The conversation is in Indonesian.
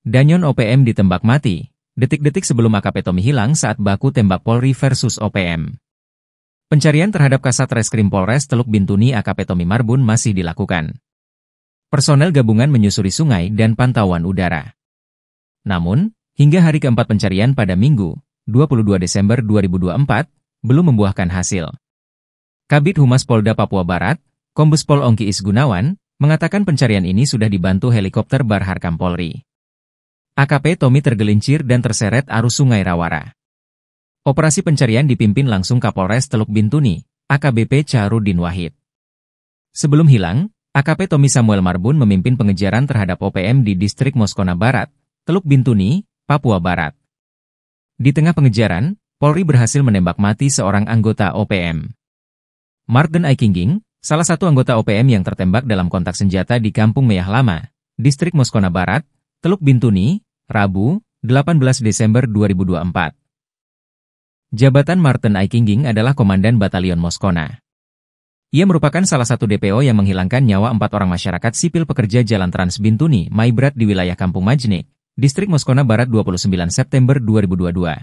Danyon OPM ditembak mati, detik-detik sebelum AKP Tommy hilang saat baku tembak Polri versus OPM. Pencarian terhadap Kasat Reskrim Polres Teluk Bintuni AKP Tommy Marbun masih dilakukan. Personel gabungan menyusuri sungai dan pantauan udara. Namun, hingga hari keempat pencarian pada Minggu, 22 Desember 2024, belum membuahkan hasil. Kabid Humas Polda Papua Barat, Kombes Pol Ongki Isgunawan, mengatakan pencarian ini sudah dibantu helikopter Barharkam Polri. AKP Tommy tergelincir dan terseret arus Sungai Rawara. Operasi pencarian dipimpin langsung Kapolres Teluk Bintuni, AKBP Charudin Wahid. Sebelum hilang, AKP Tommy Samuel Marbun memimpin pengejaran terhadap OPM di Distrik Moskona Barat, Teluk Bintuni, Papua Barat. Di tengah pengejaran, Polri berhasil menembak mati seorang anggota OPM. Martin Aikingging, salah satu anggota OPM yang tertembak dalam kontak senjata di Kampung Meyah Lama, Distrik Moskona Barat, Teluk Bintuni, Rabu, 18 Desember 2024. Jabatan Martin Aikingging adalah Komandan Batalion Moskona. Ia merupakan salah satu DPO yang menghilangkan nyawa 4 orang masyarakat sipil pekerja Jalan Trans Bintuni, Maibrat di wilayah Kampung Majnik, Distrik Moskona Barat 29 September 2022.